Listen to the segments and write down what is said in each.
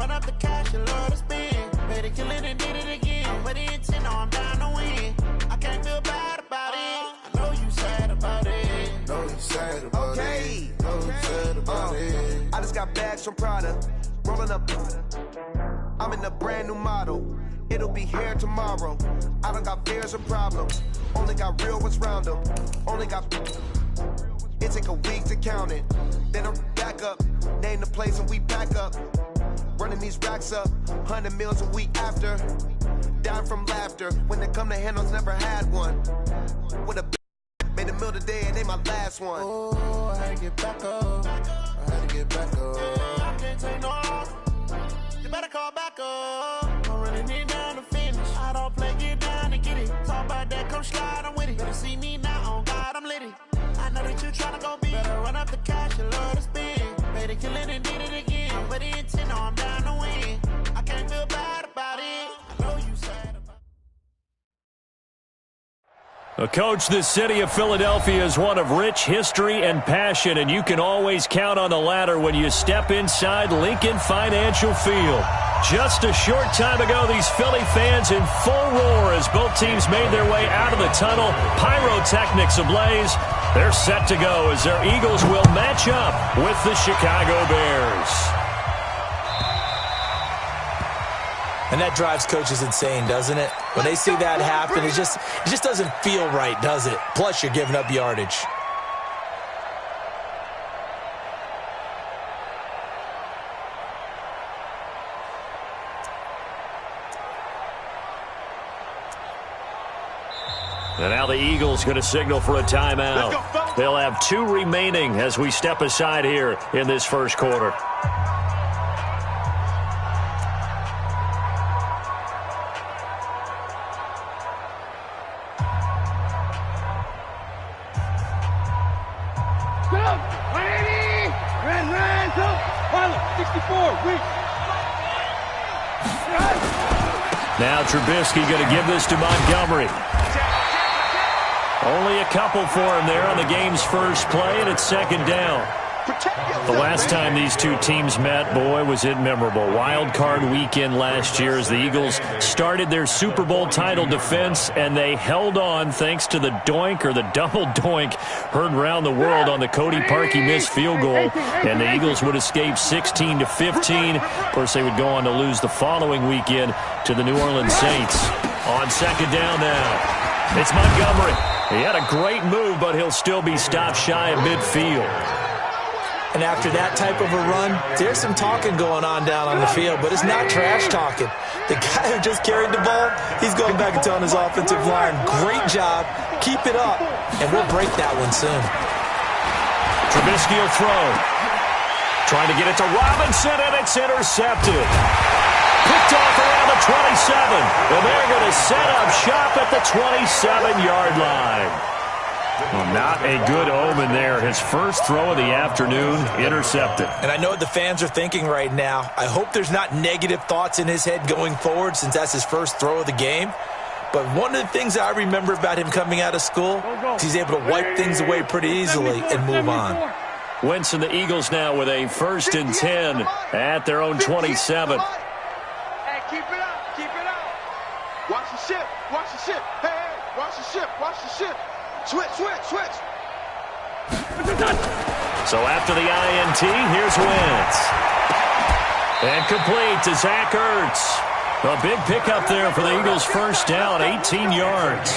run up the cash, you love to spend. Better kill it and did it again. But the intent, no, I'm down to win. I can't feel bad about it. I know you sad about it. Know you sad about it. Know you sad about it. I just got bags from Prada. Rolling up. I'm in a brand new model. It'll be here tomorrow. I don't got fears or problems. Only got real ones round them. Only got. It take a week to count it. Then I'm back up. Name the place and we back up. Running these racks up. 100 meals a week after. Down from laughter. When they come to handles, never had one. With a made a meal today and they my last one. Oh, I had to get back up. I had to get back up. I can't take no off. You better call back up. I'm running it down to finish. I don't play, get down to get it. Talk about that, come slide, I'm with it. Better see me now, on God, I'm lit it. I know that you tryna go big. Better run up the cash, you love to spend. Better kill it and did it again. But the intent, no, I'm down to win. I can't feel bad about it. I know you sad about it. Coach, the city of Philadelphia is one of rich history and passion, and you can always count on the latter when you step inside Lincoln Financial Field. Just a short time ago, these Philly fans in full roar as both teams made their way out of the tunnel. Pyrotechnics ablaze. They're set to go as their Eagles will match up with the Chicago Bears. And that drives coaches insane, doesn't it? When they see that happen, it just doesn't feel right, does it? Plus, you're giving up yardage. And now the Eagles going to signal for a timeout. They'll have 2 remaining as we step aside here in this first quarter. Now Trubisky going to give this to Montgomery. Only a couple for him there on the game's first play, and it's second down. The last time these two teams met, boy, was it memorable. Wild card weekend last year as the Eagles started their Super Bowl title defense, and they held on thanks to the doink or the double doink heard around the world on the Cody Parkey missed field goal, and the Eagles would escape 16-15. Of course, they would go on to lose the following weekend to the New Orleans Saints. On second down now, it's Montgomery. He had a great move, but he'll still be stopped shy of midfield. And after that type of a run, there's some talking going on down on the field, but it's not trash talking. The guy who just carried the ball, he's going back and telling his offensive line, great job, keep it up, and we'll break that one soon. Trubisky will throw. Trying to get it to Robinson, and it's intercepted. Picked off around the 27, and they're going to set up shop at the 27-yard line. Well, not a good omen there. His first throw of the afternoon intercepted. And I know what the fans are thinking right now. I hope there's not negative thoughts in his head going forward since that's his first throw of the game. But one of the things I remember about him coming out of school is he's able to wipe things away pretty easily and move on. Wentz and the Eagles now with a 1st and 10 at their own 27. Hey, keep it up, keep it up. Watch the ship, watch the ship. Hey, hey, watch the ship, watch the ship. Switch, switch, switch. So after the INT, here's Wentz. And complete to Zach Ertz. A big pickup there for the Eagles' first down, 18 yards.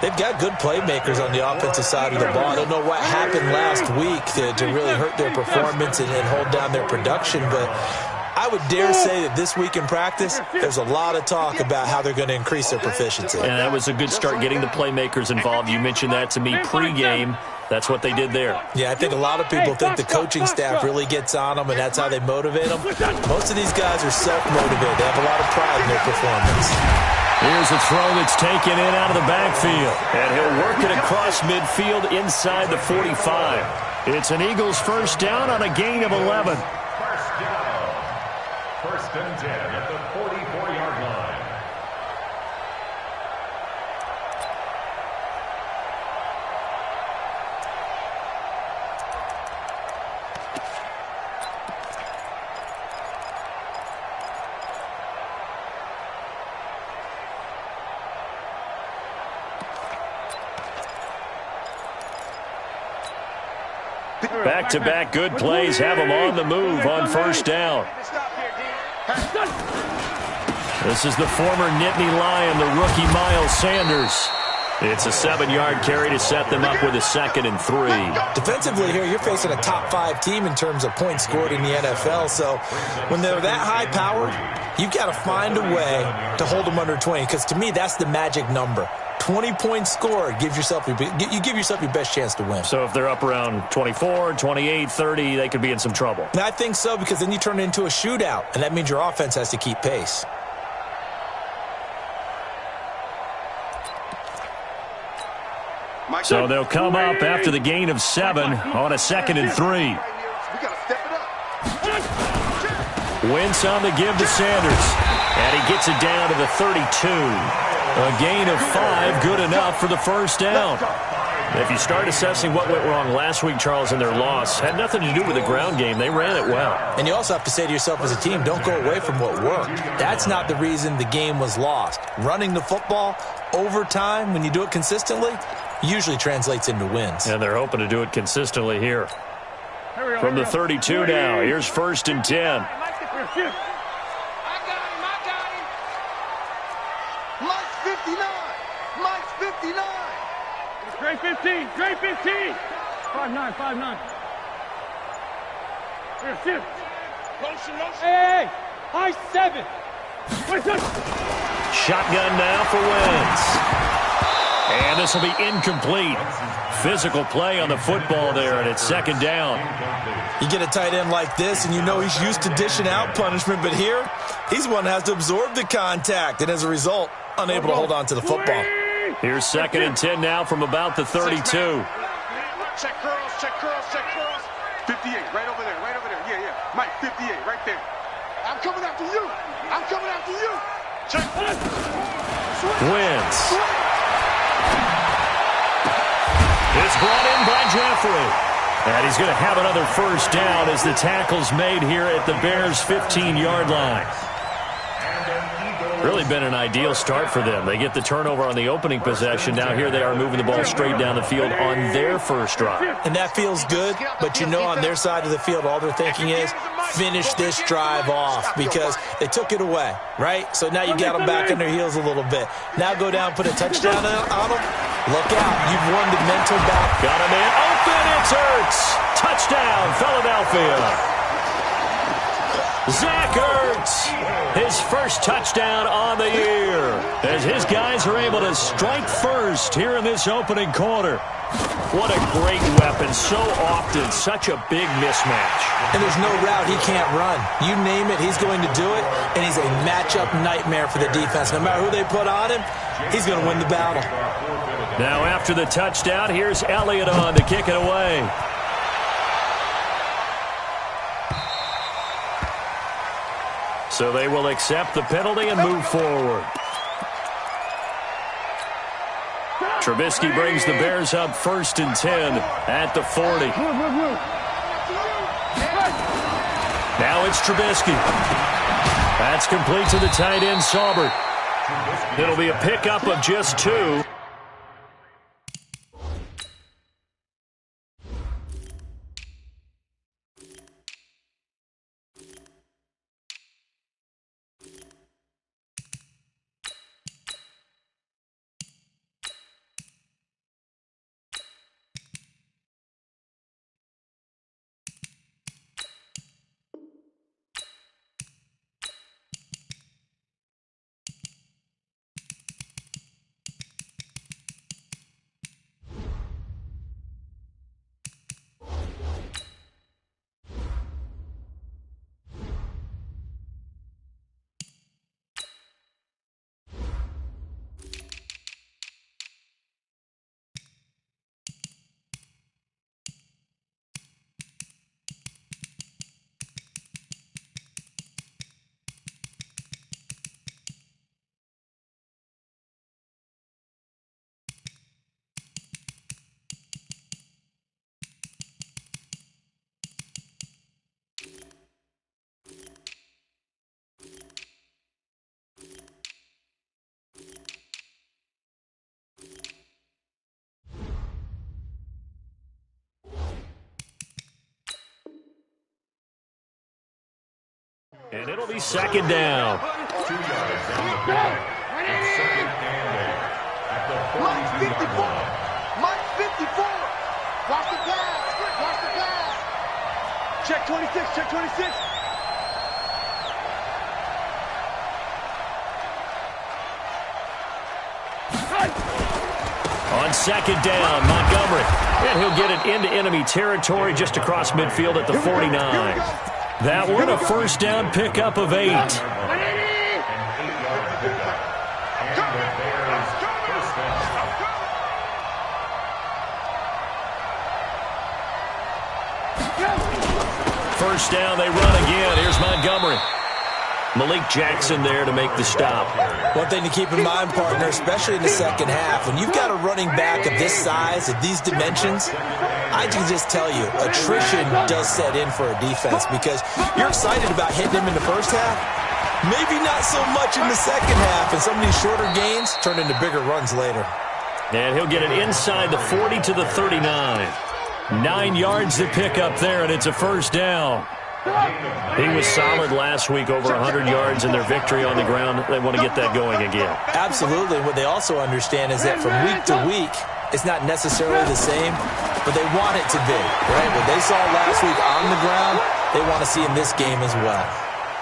They've got good playmakers on the offensive side of the ball. I don't know what happened last week to really hurt their performance and hold down their production, but I would dare say that this week in practice, there's a lot of talk about how they're going to increase their proficiency. And that was a good start getting the playmakers involved. You mentioned that to me pregame. That's what they did there. Yeah, I think a lot of people think the coaching staff really gets on them, and that's how they motivate them. Most of these guys are self-motivated. They have a lot of pride in their performance. Here's a throw that's taken in out of the backfield. And he'll work it across midfield inside the 45. It's an Eagles first down on a gain of 11. First and 10 at the 44-yard line. Back-to-back good plays have them on the move on first down. This is the former Nittany Lion, the rookie Miles Sanders. It's a 7-yard carry to set them up with a 2nd and 3. Defensively here, you're facing a top-5 team in terms of points scored in the NFL. So when they're that high-powered, you've got to find a way to hold them under 20. Because to me, that's the magic number. 20 points scored, you give yourself your best chance to win. So if they're up around 24, 28, 30, they could be in some trouble. And I think so, because then you turn it into a shootout, and that means your offense has to keep pace. So they'll come up after the gain of 7 on a 2nd and 3. Wentz on the give to Sanders. And he gets it down to the 32. A gain of 5, good enough for the first down. If you start assessing what went wrong last week, Charles, in their loss, had nothing to do with the ground game. They ran it well. And you also have to say to yourself as a team, don't go away from what worked. That's not the reason the game was lost. Running the football over time, when you do it consistently, usually translates into wins. And they're hoping to do it consistently here. From the 32 now, here's 1st and 10. Mike's 59. Mike's 59. Great 15. Great 15. 5-9. 5-9. Here, shift. Motion. Hey. High 7. Shotgun now for Wentz. And this will be incomplete. Physical play on the football there, and it's 2nd down. You get a tight end like this, and you know he's used to dishing out punishment, but here, he's one that has to absorb the contact, and as a result, unable to hold on to the football. Here's 2nd and 10 now from about the 32. Check curls. 58, right over there. Yeah. Mike, 58, right there. I'm coming after you. Check. Wentz. It's brought in by Jeffrey. And he's going to have another first down as the tackle's made here at the Bears' 15-yard line. Really been an ideal start for them. They get the turnover on the opening possession. Now here they are moving the ball straight down the field on their first drive. And that feels good, but you know on their side of the field, all they're thinking is finish this drive off because they took it away, right? So now you got them back on their heels a little bit. Now go down, put a touchdown on them. Look out. You've won the mental battle. Got him in. Open. It's Ertz. Touchdown, Philadelphia. Zach Ertz, his first touchdown on the year, as his guys are able to strike first here in this opening quarter. What a great weapon. So often, such a big mismatch. And there's no route he can't run. You name it, he's going to do it, and he's a matchup nightmare for the defense. No matter who they put on him, he's going to win the battle. Now after the touchdown, here's Elliott on to kick it away. So they will accept the penalty and move forward. Trubisky brings the Bears up 1st and 10 at the 40. Now it's Trubisky. That's complete to the tight end, Saubert. It'll be a pickup of just 2. And it'll be second down. 2 yards on the play. It's second and 8 at the 42-yard line. Mike 54. Watch the pass. Watch the pass. Check 26. Check 26. On second down, Montgomery. And he'll get it into enemy territory just across midfield at the 49. That one a first down pickup of 8. And 8 yards pickup. And the Bears first down. First down, they run again. Here's Montgomery. Malik Jackson there to make the stop. One thing to keep in mind, partner, especially in the second half, when you've got a running back of this size, of these dimensions, I can just tell you, attrition does set in for a defense because you're excited about hitting him in the first half. Maybe not so much in the second half, and some of these shorter gains turn into bigger runs later. And he'll get it inside the 40 to the 39. 9 yards to pick up there, and it's a first down. He was solid last week, over 100 yards in their victory on the ground. They want to get that going again. Absolutely. What they also understand is that from week to week, it's not necessarily the same, but they want it to be, right? What they saw last week on the ground, they want to see in this game as well.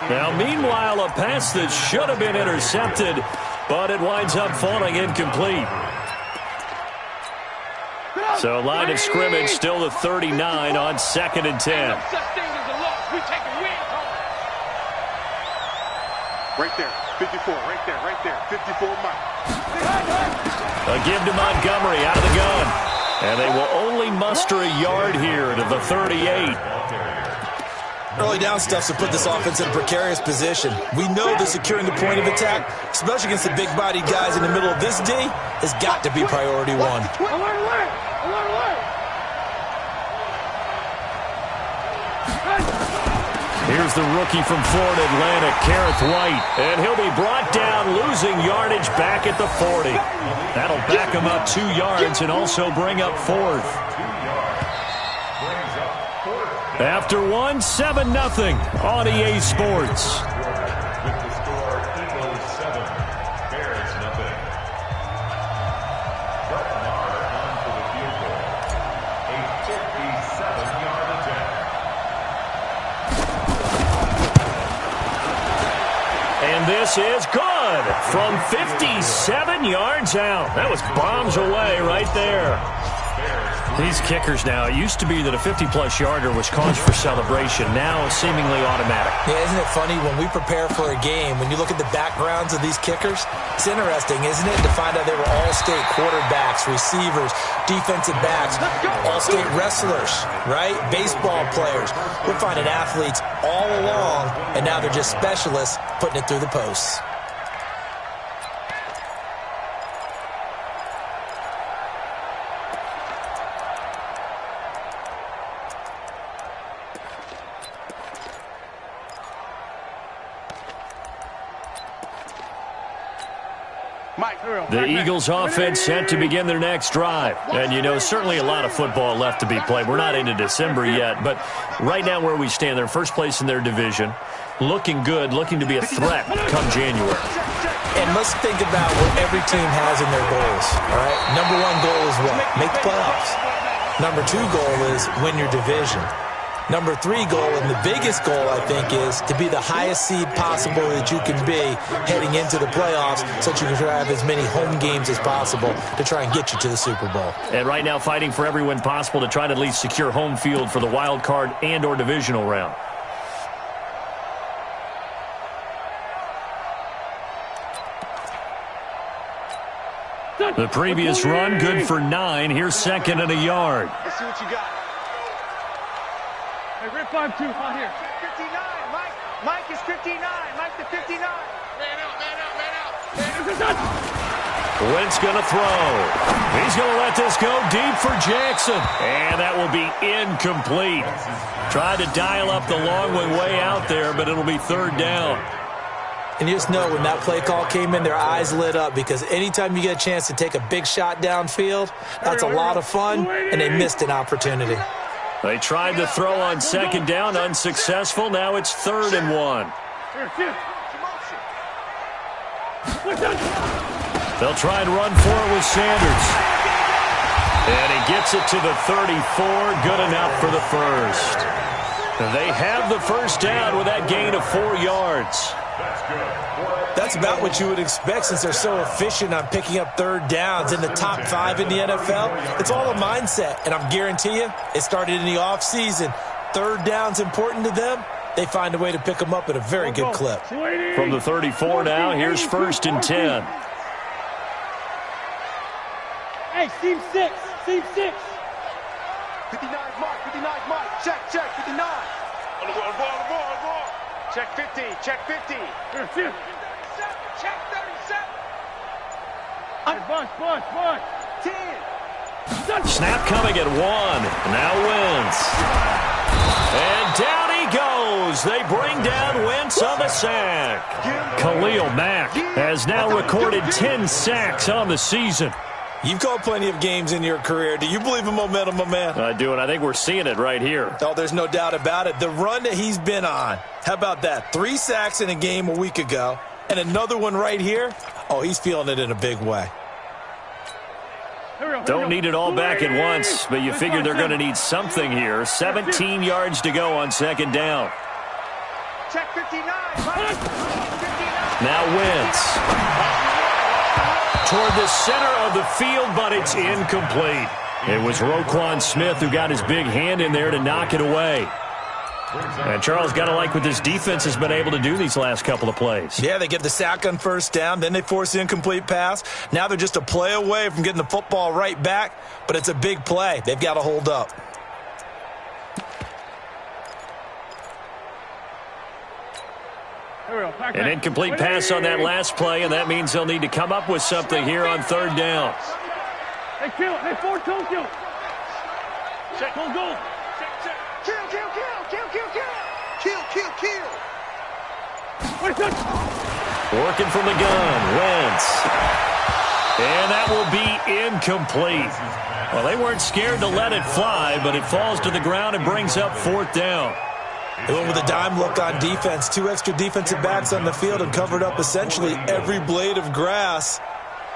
Now, meanwhile, a pass that should have been intercepted, but it winds up falling incomplete. So, line of scrimmage, still the 39 on second and 10. Right there, 54, right there, 54 Mike. A give to Montgomery out of the gun. And they will only muster a yard here to the 38. Early down stuff to put this offense in a precarious position. We know that securing the point of attack, especially against the big-bodied guys in the middle of this D, has got to be priority one. Here's the rookie from Florida Atlantic, Kareth White. And he'll be brought down, losing yardage back at the 40. That'll back him up 2 yards and also bring up fourth. After one, 7-0 on EA Sports. With the score, Eagles 7, Bears 0. Dartmar on for the field goal. A 57-yard attempt. And this is good from 57 yards out. That was bombs away right there. These kickers now, it used to be that a 50-plus yarder was cause for celebration. Now seemingly automatic. Yeah, isn't it funny when we prepare for a game, when you look at the backgrounds of these kickers, it's interesting, isn't it, to find out they were all-state quarterbacks, receivers, defensive backs, all-state wrestlers, right? Baseball players. We're finding athletes all along, and now they're just specialists putting it through the posts. The Eagles offense set to begin their next drive. And, you know, certainly a lot of football left to be played. We're not into December yet, but right now where we stand, they're first place in their division. Looking good, looking to be a threat come January. And let's think about what every team has in their goals, all right? Number one goal is what? Make the playoffs. Number two goal is win your division. Number three goal, and the biggest goal, I think, is to be the highest seed possible that you can be heading into the playoffs so that you can have as many home games as possible to try and get you to the Super Bowl. And right now fighting for every win possible to try to at least secure home field for the wild card and or divisional round. The previous run, good for 9. Here's second and a yard. Let's see what you got. Hey, rip 5-2, out here. 59, Mike. Mike is 59. Mike the 59. Man out. Wentz going to throw. He's going to let this go deep for Jackson. And that will be incomplete. Tried to dial up the long way out there, but it'll be third down. And you just know when that play call came in, their eyes lit up because anytime you get a chance to take a big shot downfield, that's a lot of fun, and they missed an opportunity. They tried to throw on second down, unsuccessful. Now it's 3rd and 1. They'll try and run for it with Sanders. And he gets it to the 34. Good enough for the first. They have the first down with that gain of 4 yards. That's about what you would expect since they're so efficient on picking up third downs in the top 5 in the NFL. It's all a mindset, and I'm guarantee you it started in the offseason. Third down's important to them. They find a way to pick them up at a very good clip. From the 34 now, here's 1st and 10. Hey, seam 6. Seam 6. 59 mark, 59 mark. Check, 59. On the ball. Check 50, check 50. Check 37. Bunch. 10. Snap coming at 1. Now Wentz. And down he goes. They bring down Wentz on the sack. Khalil Mack has now recorded 10 sacks on the season. You've called plenty of games in your career. Do you believe in momentum, my man? I do, and I think we're seeing it right here. Oh, there's no doubt about it. The run that he's been on, how about that? 3 sacks in a game a week ago, and another one right here. Oh, he's feeling it in a big way. Don't need it all back at once, but you figure they're going to need something here. 17 yards to go on 2nd down. Check 59. Now Wentz. Toward the center of the field, but it's incomplete. It was Roquan Smith who got his big hand in there to knock it away. And Charles, got to like what this defense has been able to do these last couple of plays. Yeah, they get the sack on 1st down, then they force the incomplete pass. Now they're just a play away from getting the football right back, but it's a big play. They've got to hold up. An incomplete pass on that last play, and that means they'll need to come up with something here on 3rd down. Hey, kill. Hey, 4-2, kill. Check. Go. Kill. Working from the gun, Wentz. And that will be incomplete. Well, they weren't scared to let it fly, but it falls to the ground and brings up 4th down. They went with a dime look on defense. 2 extra defensive backs on the field and covered up essentially every blade of grass.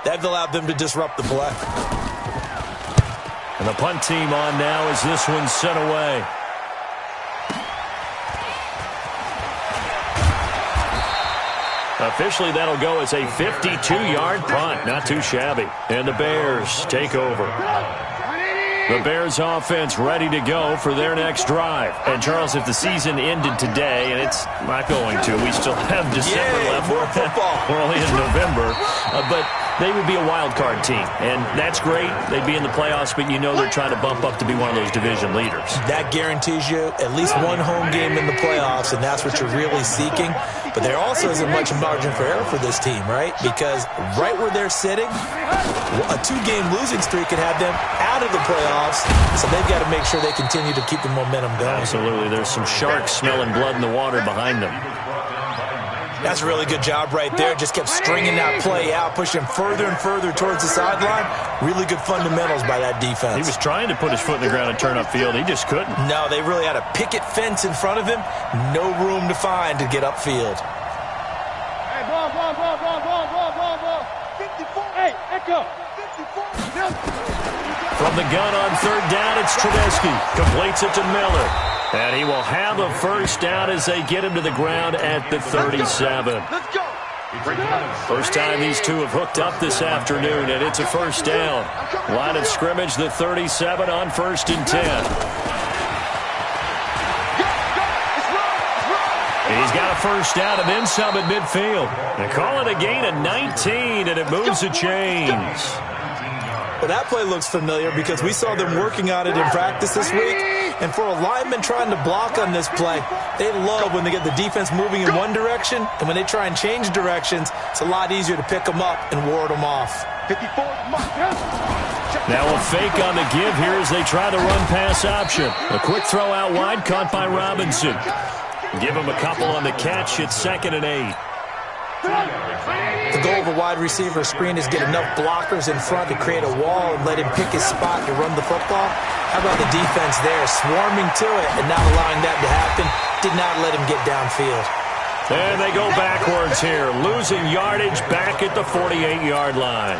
That allowed them to disrupt the play. And the punt team on now as this one's sent away. Officially, that'll go as a 52-yard punt. Not too shabby. And the Bears take over. The Bears offense ready to go for their next drive. And, Charles, if the season ended today, and it's not going to, we still have December left. More football. We're only in November. But they would be a wild card team. And that's great. They'd be in the playoffs, but you know they're trying to bump up to be one of those division leaders. That guarantees you at least one home game in the playoffs, and that's what you're really seeking. But there also isn't much margin for error for this team, right? Because right where they're sitting, a 2-game losing streak could have them out of the playoffs, so they've got to make sure they continue to keep the momentum going. Absolutely. There's some sharks smelling blood in the water behind them. That's a really good job right there. Just kept stringing that play out, pushing further and further towards the sideline. Really good fundamentals by that defense. He was trying to put his foot in the ground and turn upfield. He just couldn't. No, they really had a picket fence in front of him. No room to find to get upfield. Hey, ball. 54. Hey, Echo. 54. From the gun on 3rd down, it's Trubisky. Completes it to Miller. And he will have a first down as they get him to the ground at the 37. Let's go. First time these two have hooked up this afternoon, and it's a first down. Line of scrimmage, the 37 on 1st and 10. He's got a first down and then some at midfield. They call it a gain of 19, and it moves the chains. Well, that play looks familiar because we saw them working on it in practice this week. And for a lineman trying to block on this play, they love when they get the defense moving in one direction, and when they try and change directions, it's a lot easier to pick them up and ward them off. 54. Now a fake on the give here as they try the run-pass option. A quick throw out wide, caught by Robinson. Give him a couple on the catch. It's 2nd and 8. The goal of a wide receiver screen is get enough blockers in front to create a wall and let him pick his spot to run the football. How about the defense there, swarming to it and not allowing that to happen? Did not let him get downfield. And they go backwards here, losing yardage back at the 48-yard line.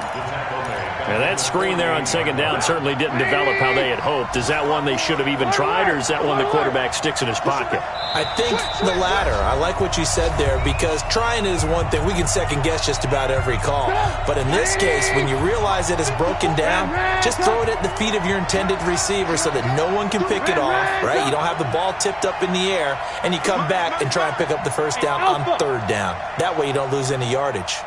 And that screen there on second down certainly didn't develop how they had hoped. Is that one they should have even tried, or is that one the quarterback sticks in his pocket? I think the latter. I like what you said there, because trying is one thing. We can second-guess just about every call. But in this case, when you realize that it's broken down, just throw it at the feet of your intended receiver so that no one can pick it off, right? You don't have the ball tipped up in the air, and you come back and try and pick up the first down on third down. That way you don't lose any yardage.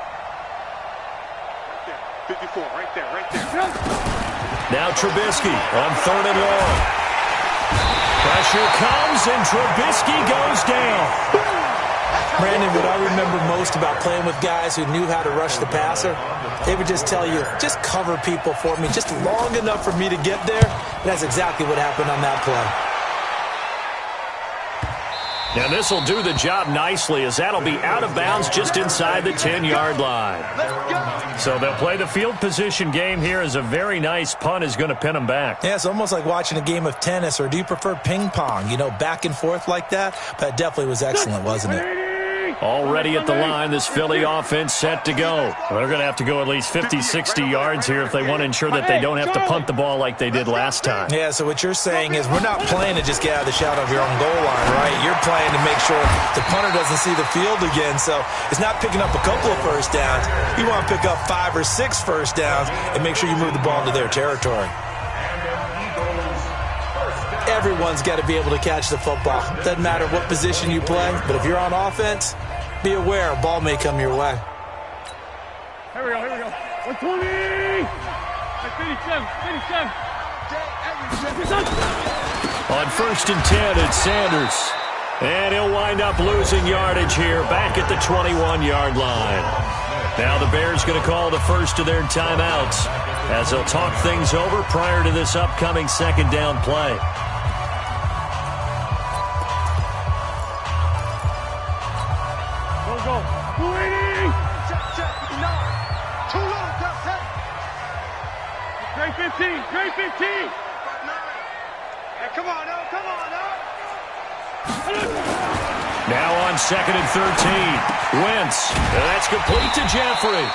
54, right there, right there. Now Trubisky on third and long. Pressure comes, and Trubisky goes down. Brandon, what I remember most about playing with guys who knew how to rush the passer, they would just tell you, just cover people for me, just long enough for me to get there. And that's exactly what happened on that play. And this will do the job nicely, as that'll be out of bounds just inside the 10-yard line. So they'll play the field position game here, as a very nice punt is going to pin them back. Yeah, it's almost like watching a game of tennis, or do you prefer ping pong? You know, back and forth like that? But it definitely was excellent, wasn't it? Already at the line, this Philly offense set to go. Well, they're going to have to go at least 50, 60 yards here if they want to ensure that they don't have to punt the ball like they did last time. Yeah, so what you're saying is we're not playing to just get out of the shadow of your own goal line, right? You're playing to make sure the punter doesn't see the field again. So it's not picking up a couple of first downs. You want to pick up 5 or 6 first downs and make sure you move the ball into their territory. Everyone's got to be able to catch the football. Doesn't matter what position you play, but if you're on offense, be aware a ball may come your way. Here we go, here we go. 120! 57. On first and 10, it's Sanders. And he'll wind up losing yardage here back at the 21-yard line. Now the Bears going to call the first of their timeouts, as they'll talk things over prior to this upcoming second down play. Go. 280! Check, 59. Too low, Gus, set. Great 15, great 15! Hey, come on, now. Now on second and 13, Wentz. And that's complete to Jeffrey.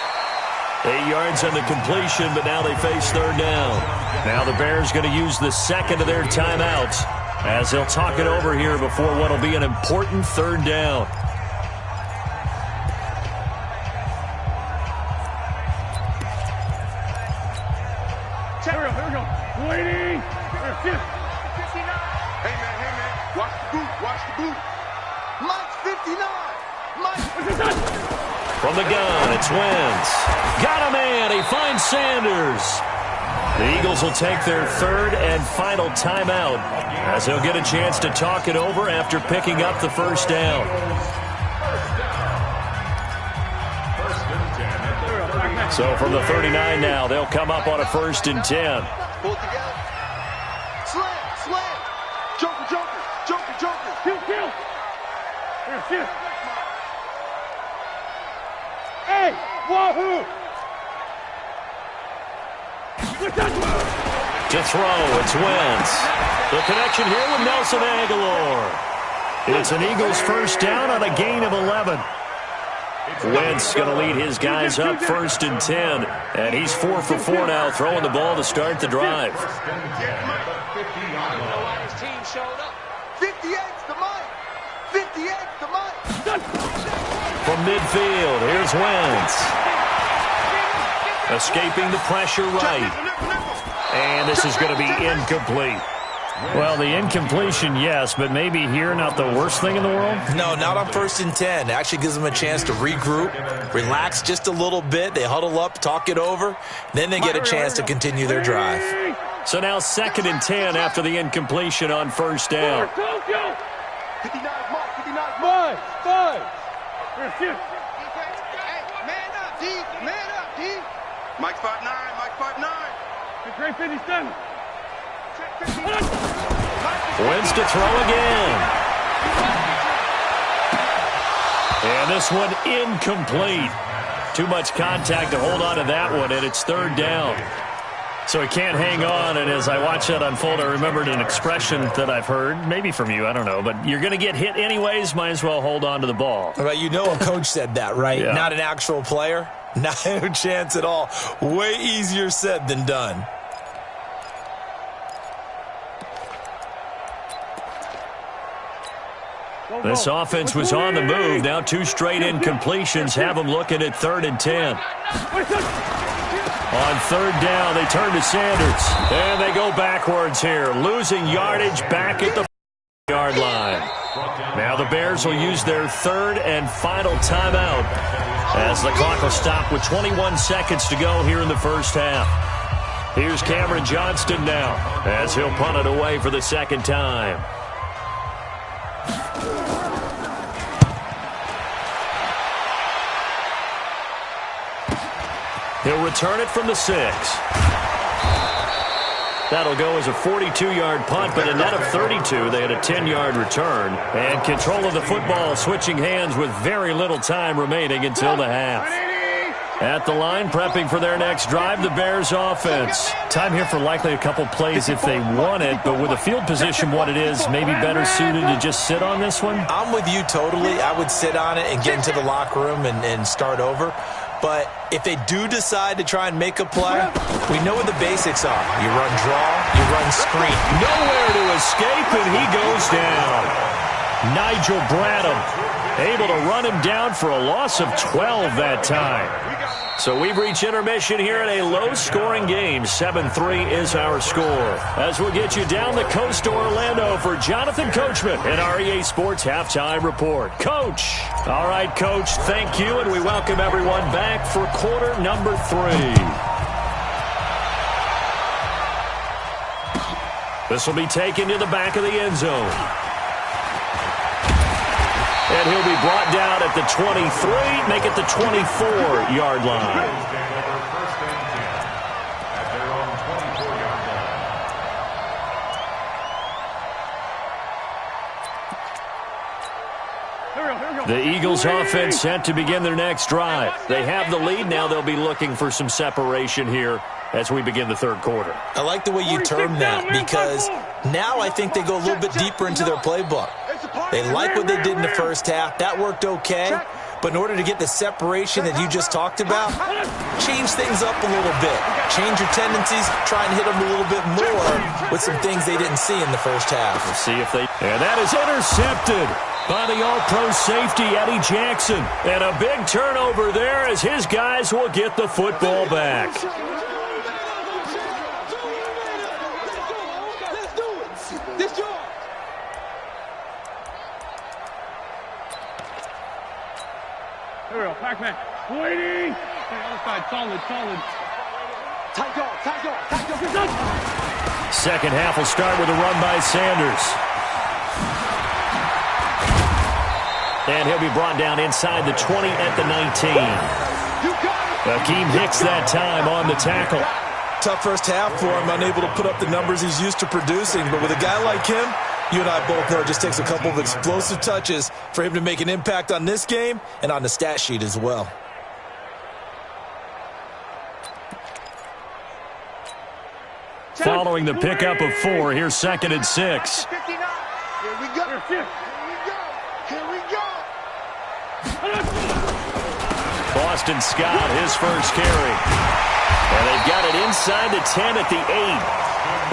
8 yards on the completion, but now they face third down. Now the Bears going to use the second of their timeouts, as they'll talk it over here before what will be an important third down. Here we go. 280! Hey, man. Watch the boot. Mike's 59. From the gun, it's Wentz. Got a man. He finds Sanders. The Eagles will take their third and final timeout, as they'll get a chance to talk it over after picking up the first down. So from the 39 now, they'll come up on a first and 10. Pull it together. Slam. Joker. Kill. Here, shoot. Hey, wahoo! To throw, it's Wentz. The connection here with Nelson Aguilar. It's an Eagles first down on a gain of 11. Wentz going to lead his guys up first and 10, and he's 4 for 4 now, throwing the ball to start the drive. His team showed up. 58's the Mike. 58's the Mike. From midfield, here's Wentz. Escaping the pressure right. And this is going to be incomplete. Well, the incompletion, yes, but maybe here not the worst thing in the world? No, not on first and 10. It actually gives them a chance to regroup, relax just a little bit. They huddle up, talk it over. Then they get a chance to continue their drive. So now second and 10 after the incompletion on first down. 59 Mike. Five. Here, shoot. Man up, D. Mike 5'9". Great 57. Wentz to throw again. And this one incomplete. Too much contact to hold on to that one, and it's third down. So he can't hang on, and as I watch that unfold, I remembered an expression that I've heard, maybe from you, I don't know, but you're going to get hit anyways, might as well hold on to the ball. Well, you know a coach said that, right? Yeah. Not an actual player? Not a chance at all. Way easier said than done. This offense was on the move. Now 2 straight incompletions have them looking at 3rd and 10. On 3rd down, they turn to Sanders. And they go backwards here, losing yardage back at the yard line. Now the Bears will use their 3rd and final timeout as the clock will stop with 21 seconds to go here in the first half. Here's Cameron Johnston now as he'll punt it away for the 2nd time. He'll return it from the 6. That'll go as a 42-yard punt, but a net of 32. They had a 10-yard return. And control of the football switching hands with very little time remaining until the half. At the line, prepping for their next drive, the Bears offense. Time here for likely a couple plays if they want it, but with a field position what it is, maybe better suited to just sit on this one? I'm with you totally. I would sit on it and get into the locker room and start over. But if they do decide to try and make a play, we know what the basics are. You run draw, you run screen. Nowhere to escape, and he goes down. Nigel Bradham able to run him down for a loss of 12 that time. So we've reached intermission here in a low-scoring game. 7-3 is our score. As we'll get you down the coast to Orlando for Jonathan Coachman in our EA Sports Halftime Report. Coach. All right, Coach, thank you, and we welcome everyone back for quarter number 3. This will be taken to the back of the end zone. And he'll be brought down at the 23, make it the 24-yard line. The Eagles offense set to begin their next drive. They have the lead. Now they'll be looking for some separation here as we begin the 3rd quarter. I like the way you term that because now I think they go a little bit deeper into their playbook. They like what they did in the first half. That worked okay. But in order to get the separation that you just talked about, change things up a little bit. Change your tendencies. Try and hit them a little bit more with some things they didn't see in the first half. We'll see if they... And that is intercepted by the all-pro safety, Eddie Jackson. And a big turnover there as his guys will get the football back. Here we go, Pac-Man. Waiting. Other side, solid. Tight dog. Second half will start with a run by Sanders. And he'll be brought down inside the 20 at the 19. Akeem Hicks that time on the tackle. Tough first half for him, unable to put up the numbers he's used to producing. But with a guy like him, you and I both know it just takes a couple of explosive touches for him to make an impact on this game and on the stat sheet as well. Following the pickup of 4, here's 2nd and 6. Here we go. Boston Scott, his first carry. And they've got it inside the 10 at the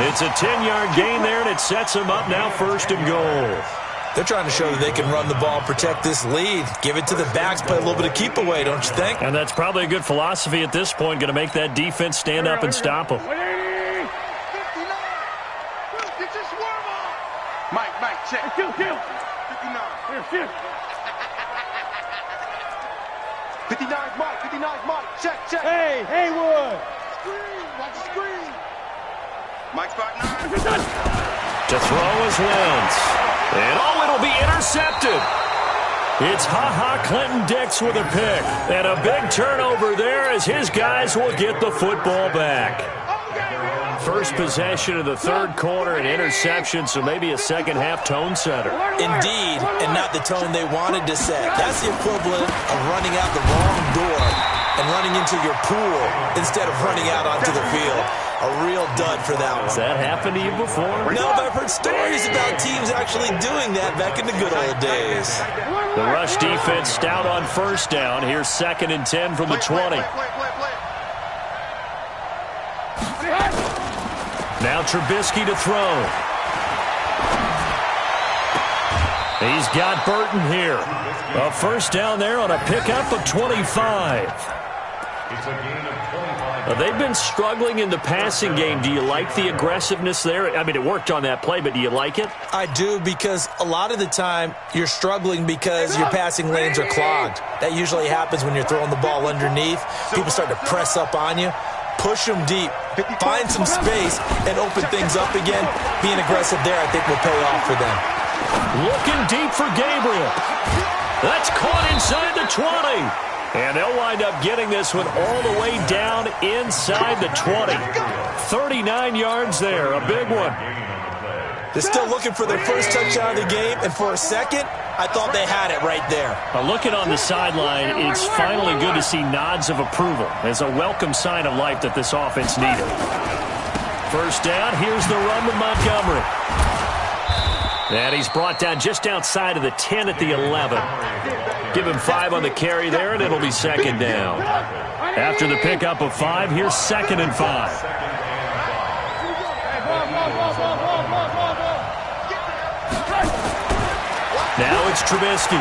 8. It's a 10-yard gain there, and it sets them up now 1st and goal. They're trying to show that they can run the ball, protect this lead, give it to the backs, play a little bit of keep away, don't you think? And that's probably a good philosophy at this point, going to make that defense stand up and stop them. 59. Get your swerve on. Mike, check. Kill. 59. Here, shift. 59's Mike. Check. Hey, Haywood. Screen. Watch the screen. Mike spot 9. To throw is Wentz. And it'll be intercepted. It's Clinton Dix with a pick. And a big turnover there as his guys will get the football back. First possession of the 3rd quarter, an interception, so maybe a second-half tone setter. Indeed, and not the tone they wanted to set. That's the equivalent of running out the wrong door and running into your pool instead of running out onto the field. A real dud for that one. Has that happened to you before? No, but I've heard stories about teams actually doing that back in the good old days. The rush defense stout on first down. Here's 2nd and 10 from the 20. Now Trubisky to throw. He's got Burton here. A first down there on a pickup of 25. It's a gain of 25. They've been struggling in the passing game. Do you like the aggressiveness there? I mean, it worked on that play, but do you like it? I do, because a lot of the time you're struggling because your passing lanes are clogged. That usually happens when you're throwing the ball underneath. People start to press up on you. Push them deep, find some space, and open things up again. Being aggressive there, I think, will pay off for them. Looking deep for Gabriel. That's caught inside the 20. And they'll wind up getting this one all the way down inside the 20. 39 yards there, a big one. They're still looking for their first touchdown of the game, and for a second, I thought they had it right there. Looking on the sideline, it's finally good to see nods of approval. It's a welcome sign of life that this offense needed. First down, here's the run to Montgomery. And he's brought down just outside of the 10 at the 11. Give him 5 on the carry there, and it'll be 2nd down. After the pickup of 5, here's 2nd and 5. Now it's Trubisky.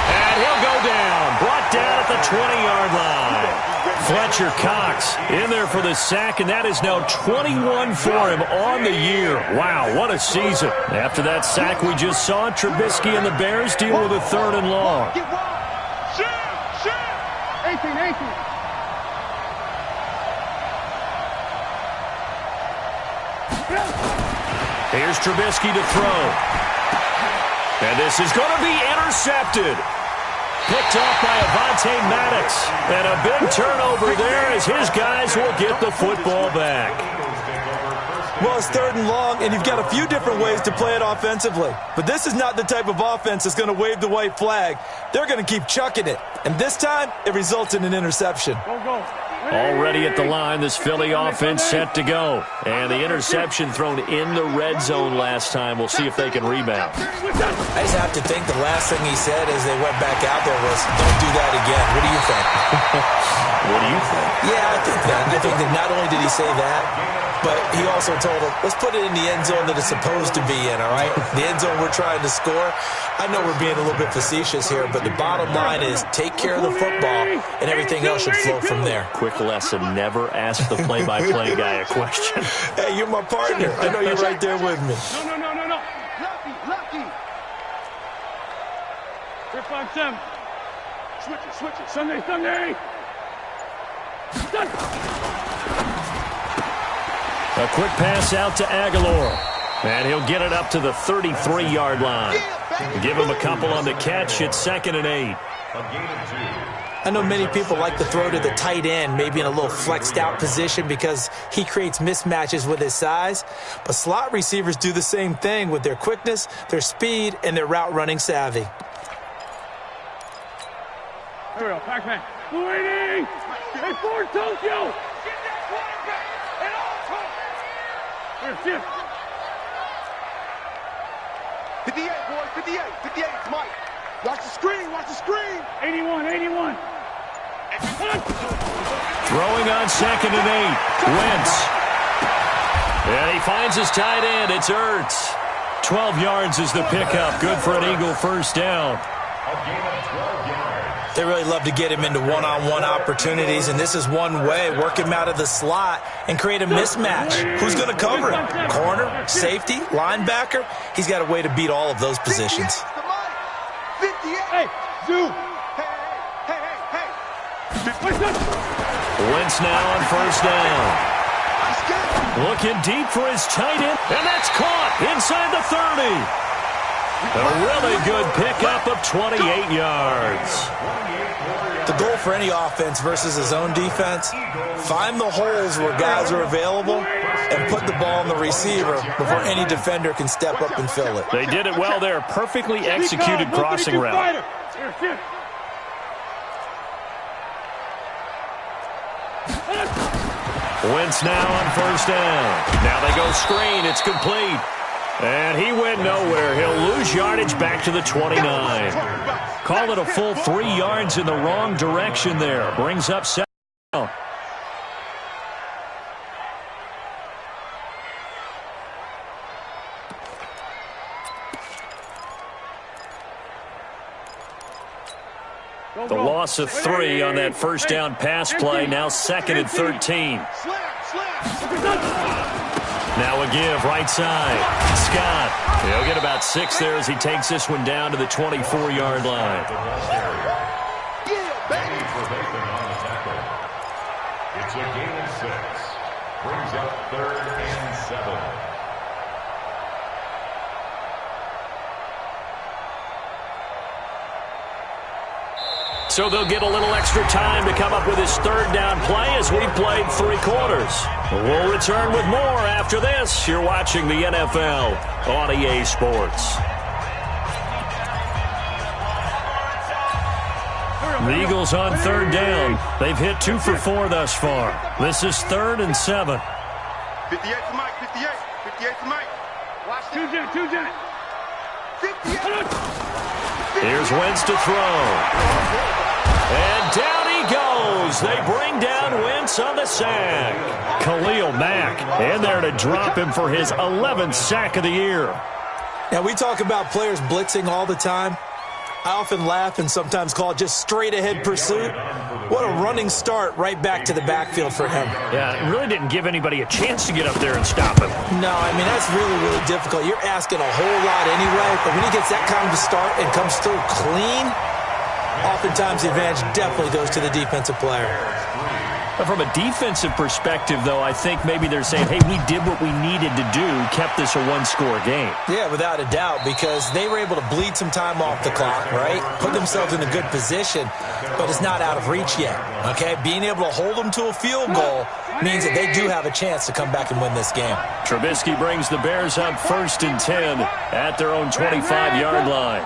And he'll go down. Brought down at the 20-yard line. Fletcher Cox in there for the sack, and that is now 21 for him on the year. Wow, what a season. After that sack we just saw, Trubisky and the Bears deal with a 3rd and long. 18. Here's Trubisky to throw. And this is going to be intercepted. Picked off by Avonte Maddox. And a big turnover there as his guys will get the football back. Well, it's 3rd and long, and you've got a few different ways to play it offensively. But this is not the type of offense that's going to wave the white flag. They're going to keep chucking it. And this time, it results in an interception. Go. Already at the line, this Philly offense set to go. And the interception thrown in the red zone last time. We'll see if they can rebound. I just have to think the last thing he said as they went back out there was, don't do that again. What do you think? What do you think? Yeah, I think that. I think that not only did he say that, but he also told him, let's put it in the end zone that it's supposed to be in, all right? The end zone we're trying to score. I know we're being a little bit facetious here, but the bottom line is take care of the football, and everything else should flow from there. Quick lesson, never ask the play-by-play guy a question. Hey, you're my partner. I know you're right there with me. No. Lucky. 3-5-7. Switch it. Sunday. Done. A quick pass out to Aguilar. And he'll get it up to the 33-yard line. Give him a couple on the catch. It's 2nd and 8. I know many people like to throw to the tight end, maybe in a little flexed out position because he creates mismatches with his size. But slot receivers do the same thing with their quickness, their speed, and their route running savvy. Here we go, Pac-Man. Waiting! Hey, Ford, Tokyo! Here, shift. 58, boys, 58, it's Mike. Watch the screen. 81. Throwing on 2nd and 8. Wentz. And he finds his tight end. It's Ertz. 12 yards is the pickup. Good for an Eagle first down. They really love to get him into one-on-one opportunities, and this is one way. Work him out of the slot and create a mismatch. Who's going to cover him? Corner, safety, linebacker? He's got a way to beat all of those positions. 58. Hey, Zoo. Hey. Wentz now on first down. Looking deep for his tight end, and that's caught inside the 30. A really good pickup of 28 yards. The goal for any offense versus his own defense, find the holes where guys are available and put the ball on the receiver before any defender can step up and fill it. They did it well there. Perfectly executed crossing route. Wentz now on first down. Now they go screen. It's complete. And he went nowhere. He'll lose yardage back to the 29. Call it a full 3 yards in the wrong direction there. Brings up 7 down. The loss of 3 on that first down pass play. Now 2nd and 13. Now a give, right side. Scott. He'll get about 6 there as he takes this one down to the 24-yard line. It's a gain of 6. Brings up 3rd and 7. So they'll get a little extra time to come up with his 3rd down play as we've played 3 quarters. We'll return with more after this. You're watching the NFL on EA Sports. The Eagles on 3rd down. They've hit 2 for 4 thus far. This is 3rd and 7. 58 for Mike, 58. 58 for Mike. Watch that. 2 Jet. 58. Here's Wentz to throw. And down he goes. They bring down Wentz on the sack. Khalil Mack in there to drop him for his 11th sack of the year. Now, we talk about players blitzing all the time. I often laugh and sometimes call it just straight-ahead pursuit. What a running start right back to the backfield for him. Yeah, it really didn't give anybody a chance to get up there and stop him. No, I mean, that's really, really difficult. You're asking a whole lot anyway, but when he gets that kind of a start and comes through clean, oftentimes the advantage definitely goes to the defensive player. From a defensive perspective, though, I think maybe they're saying, hey, we did what we needed to do, kept this a 1-score game. Yeah, without a doubt, because they were able to bleed some time off the clock, right? Put themselves in a good position, but it's not out of reach yet, okay? Being able to hold them to a field goal means that they do have a chance to come back and win this game. Trubisky brings the Bears up 1st and 10 at their own 25-yard line.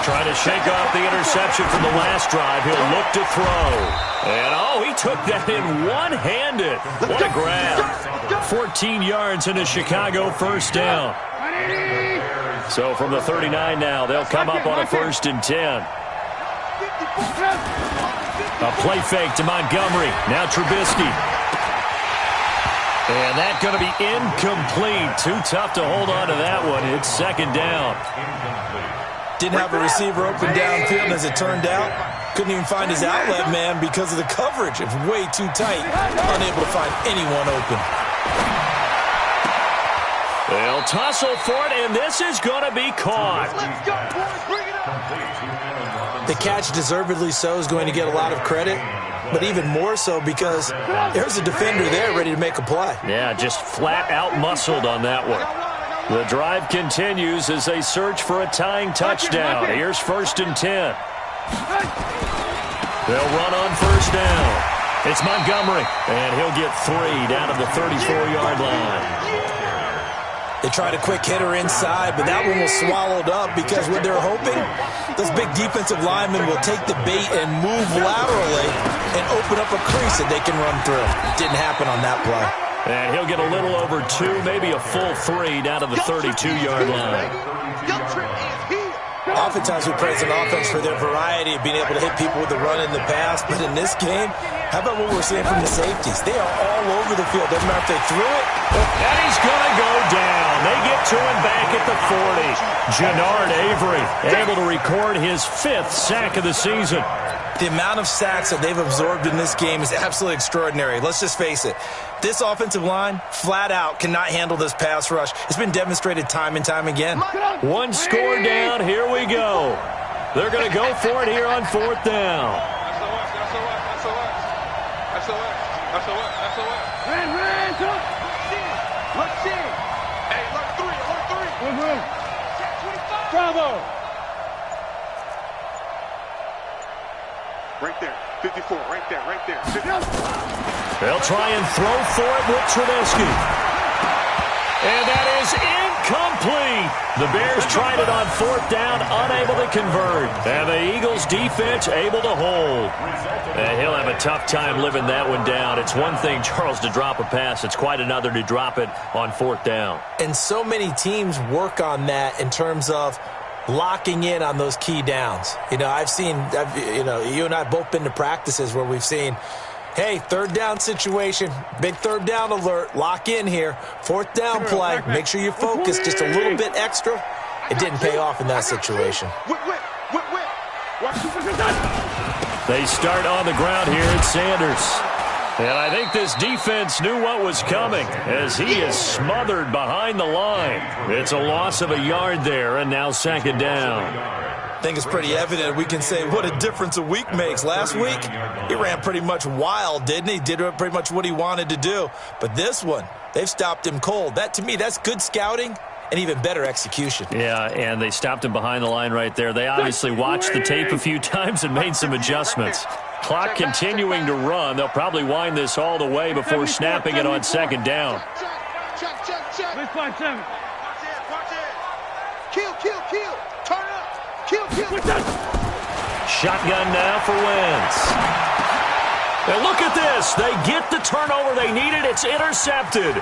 Trying to shake off the interception from the last drive. He'll look to throw. And, he took that in one-handed. What a grab. 14 yards in a Chicago first down. So from the 39 now, they'll come up on a 1st and 10. A play fake to Montgomery. Now Trubisky. And that's going to be incomplete. Too tough to hold on to that one. It's 2nd down. Didn't have a receiver open downfield, as it turned out. Couldn't even find his outlet man because of the coverage. It's way too tight. Unable to find anyone open. They'll tussle for it, and this is going to be caught. Let's go, boys. Bring it up. The catch, deservedly so, is going to get a lot of credit, but even more so because there's a defender there ready to make a play. Yeah, just flat out muscled on that one. The drive continues as they search for a tying touchdown. Here's 1st and 10. They'll run on 1st down. It's Montgomery, and he'll get 3 down to the 34-yard line. They tried a quick hitter inside, but that one was swallowed up because what they're hoping, those big defensive linemen will take the bait and move laterally and open up a crease that they can run through. Didn't happen on that play. And he'll get a little over 2, maybe a full 3 down to the 32-yard line. Oftentimes we praise an offense for their variety of being able to hit people with the run in the pass, but in this game, how about what we're seeing from the safeties? They are all over the field. Doesn't matter if they threw it. And he's going to go down. They get to him back at the 40. Jannard Avery able to record his 5th sack of the season. The amount of sacks that they've absorbed in this game is absolutely extraordinary. Let's just face it. This offensive line, flat out, cannot handle this pass rush. It's been demonstrated time and time again. 1 score down. Here we go. They're going to go for it here on 4th down. Bravo. Right there. 54. Right there. Right there. 50. They'll try and throw for it with Trubisky. And that is Incomplete. The Bears tried it on 4th down, unable to convert. And the Eagles defense able to hold. And he'll have a tough time living that one down. It's one thing, Charles, to drop a pass. It's quite another to drop it on 4th down. And so many teams work on that in terms of locking in on those key downs. You know, you and I have both been to practices where we've seen, hey, 3rd down situation, big 3rd down alert, lock in here. 4th down play, make sure you focus just a little bit extra. It didn't pay off in that situation. They start on the ground here at Sanders. And I think this defense knew what was coming as he is smothered behind the line. It's a loss of a yard there, and now 2nd down. I think it's pretty evident. We can say what a difference a week makes. Last week, he ran pretty much wild, didn't he? Did pretty much what he wanted to do. But this one, they've stopped him cold. That, to me, that's good scouting and even better execution. Yeah, and they stopped him behind the line right there. They obviously watched the tape a few times and made some adjustments. Clock continuing to run. They'll probably wind this all the way before snapping it on 2nd down. Let's find 7. Kill. Turn up. Kill. Shotgun now for Wentz. And look at this. They get the turnover they needed. It's intercepted.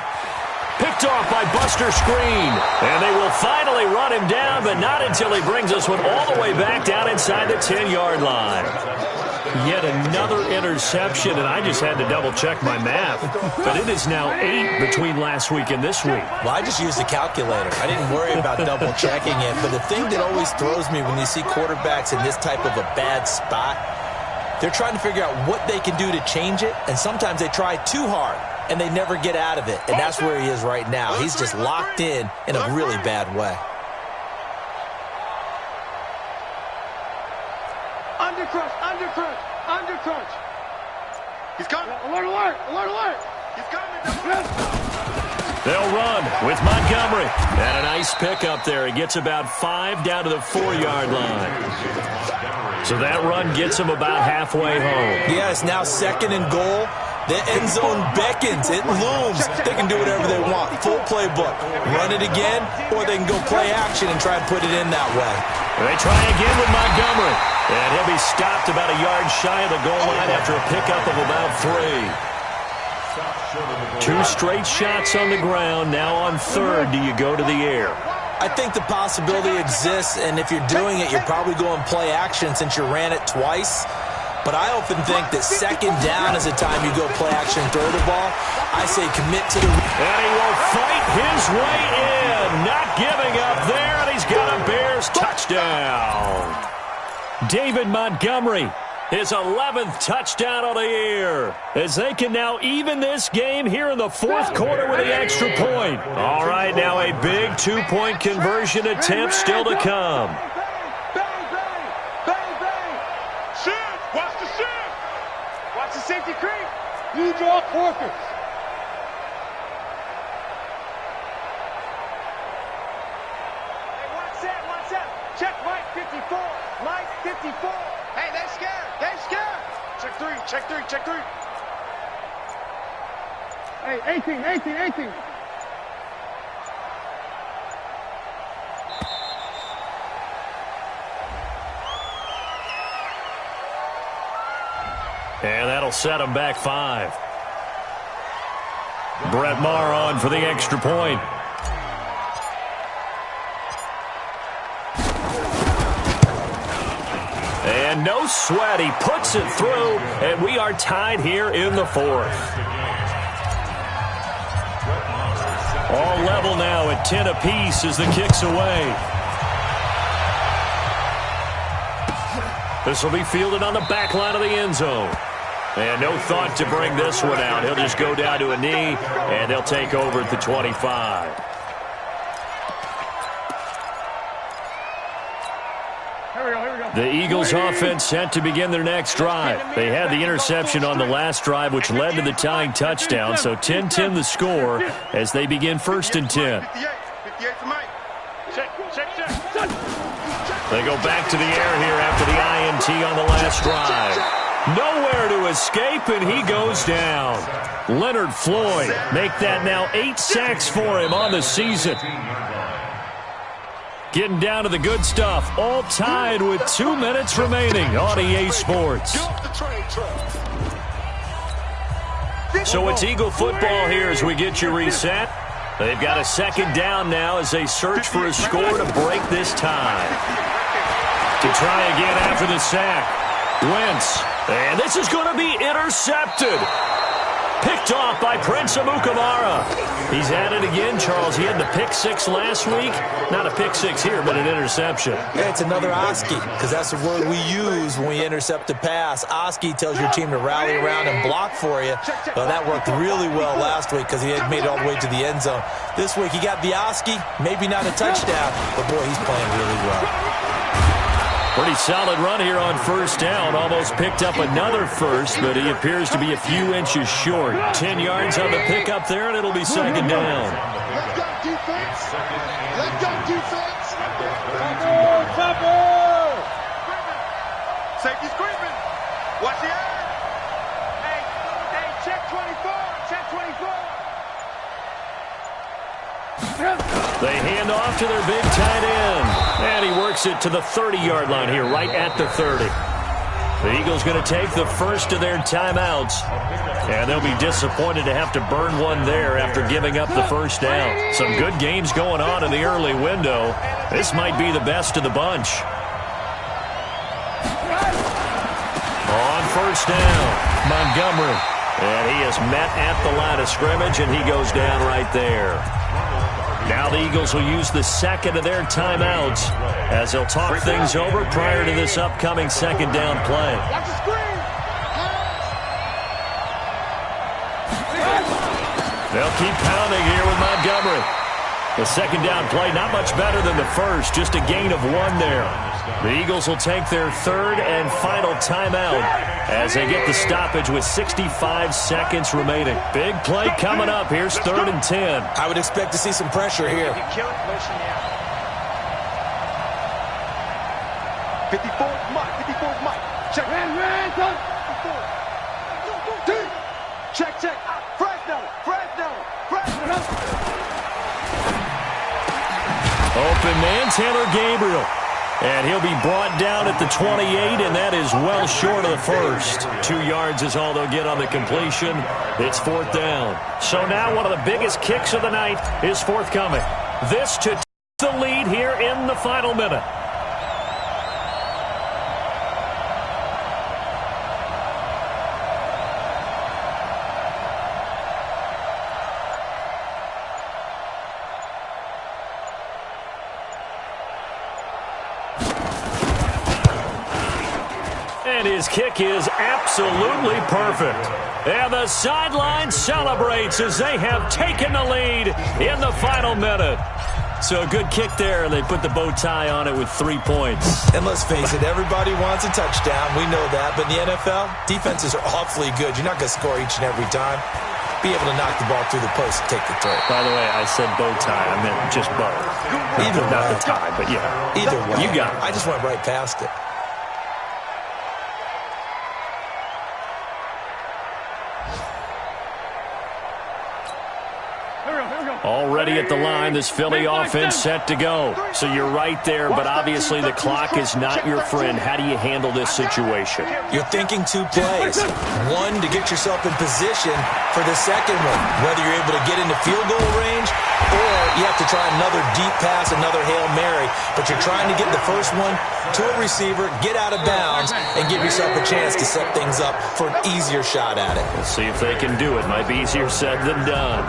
Picked off by Buster Screen. And they will finally run him down, but not until he brings this one all the way back down inside the 10-yard line. Yet another interception, and I just had to double-check my math. But it is now 8 between last week and this week. Well, I just used a calculator. I didn't worry about double-checking it. But the thing that always throws me when you see quarterbacks in this type of a bad spot, they're trying to figure out what they can do to change it, and sometimes they try too hard, and they never get out of it. And that's where he is right now. He's just locked in a really bad way. Undercrunch. He's coming. Alert. He's coming. They'll run with Montgomery. And a nice pickup there. He gets about 5 down to the 4-yard line. So that run gets him about halfway home. Yeah, it's now 2nd and goal. The end zone beckons. It looms. They can do whatever they want. Full playbook. Run it again, or they can go play action and try and put it in that way. They try again with Montgomery. And he'll be stopped about a yard shy of the goal line after a pickup of about 3. 2 straight shots on the ground. Now on 3rd, do you go to the air? I think the possibility exists, and if you're doing it, you're probably going play action since you ran it twice. But I often think that 2nd down is the time you go play action and throw the ball. I say commit to the... And he will fight his way in. Not giving up there, and he's got a Bears touchdown. David Montgomery, his 11th touchdown of the year, as they can now even this game here in the 4th quarter with the extra point. All right, now a big 2-point conversion attempt still to come. Safety creep. You draw quarters. Hey, one set. Check Mike 54. Mike 54. Hey, they scared. Check 3. Hey, 18. And that'll set him back 5. Brett Maher on for the extra point. And no sweat. He puts it through, and we are tied here in the 4th. All level now at 10 apiece as the kick's away. This will be fielded on the back line of the end zone. And no thought to bring this one out. He'll just go down to a knee, and they'll take over at the 25. The Eagles offense set to begin their next drive. They had the interception on the last drive, which led to the tying touchdown. So 10-10 the score as they begin 1st and 10. 58 for Mike. Check. They go back to the air here after the INT on the last drive. Nowhere to escape, and he goes down. Leonard Floyd make that now 8 sacks for him on the season. Getting down to the good stuff, all tied with 2 minutes remaining on EA Sports. So it's Eagle football here as we get you reset. They've got a second down now as they search for a score to break this tie. To try again after the sack. Wentz. And this is going to be intercepted. Picked off by Prince Amukamara. He's at it again, Charles. He had the pick 6 last week. Not a pick 6 here, but an interception. Yeah, it's another Oski, because that's the word we use when we intercept a pass. Oski tells your team to rally around and block for you. Well, that worked really well last week because he had made it all the way to the end zone. This week he got the Oski, maybe not a touchdown, but boy, he's playing really well. Pretty solid run here on first down. Almost picked up another first, but he appears to be a few inches short. 10 yards on the pickup there, and it'll be second down. Let's go, defense. Let's go, defense. Safety screaming. Watch the eye. Hey, check 24. Check 24. They hand off to their big tight end. And he works it to the 30-yard line here, right at the 30. The Eagles going to take the first of their timeouts. And they'll be disappointed to have to burn one there after giving up the first down. Some good games going on in the early window. This might be the best of the bunch. On first down, Montgomery. And he is met at the line of scrimmage, and he goes down right there. Now the Eagles will use the second of their timeouts as they'll talk things over prior to this upcoming second down play. They'll keep pounding here with Montgomery. The second down play, not much better than the first, just a gain of 1 there. The Eagles will take their third and final timeout as they get the stoppage with 65 seconds remaining. Big play coming up. Here's 3rd and 10. I would expect to see some pressure here. 54th Mike. Check. Check. Fresno. Open man, Taylor Gabriel. And he'll be brought down at the 28, and that is well short of the first. 2 yards is all they'll get on the completion. It's 4th down. So now one of the biggest kicks of the night is forthcoming. This to take the lead here in the final minute. And his kick is absolutely perfect. And the sideline celebrates as they have taken the lead in the final minute. So a good kick there, and they put the bow tie on it with 3 points. And let's face it, everybody wants a touchdown. We know that. But in the NFL, defenses are awfully good. You're not going to score each and every time. Be able to knock the ball through the post and take the throw. By the way, I said bow tie. I meant just bow. Not the tie, but yeah. Either way. You got it. I just went right past it. Already at the line, this Philly offense set to go. So you're right there, but obviously the clock is not your friend. How do you handle this situation? You're thinking 2 plays. One, to get yourself in position for the second one, whether you're able to get into field goal range or you have to try another deep pass, another Hail Mary. But you're trying to get the first one to a receiver, get out of bounds, and give yourself a chance to set things up for an easier shot at it. We'll see if they can do it. Might be easier said than done.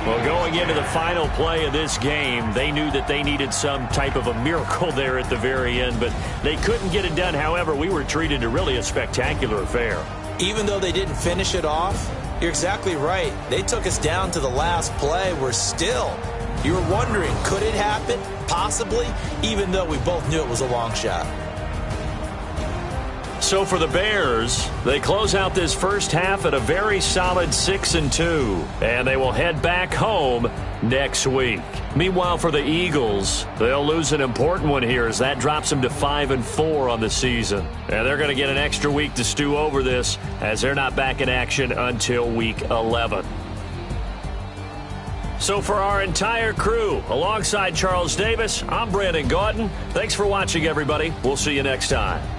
Well, going into the final play of this game, they knew that they needed some type of a miracle there at the very end, but they couldn't get it done. However, we were treated to really a spectacular affair. Even though they didn't finish it off, you're exactly right. They took us down to the last play. We're still, you were wondering, could it happen? Possibly, even though we both knew it was a long shot. So for the Bears, they close out this first half at a very solid 6-2, and they will head back home next week. Meanwhile, for the Eagles, they'll lose an important one here as that drops them to 5-4 on the season. And they're going to get an extra week to stew over this as they're not back in action until week 11. So for our entire crew, alongside Charles Davis, I'm Brandon Gaudin. Thanks for watching, everybody. We'll see you next time.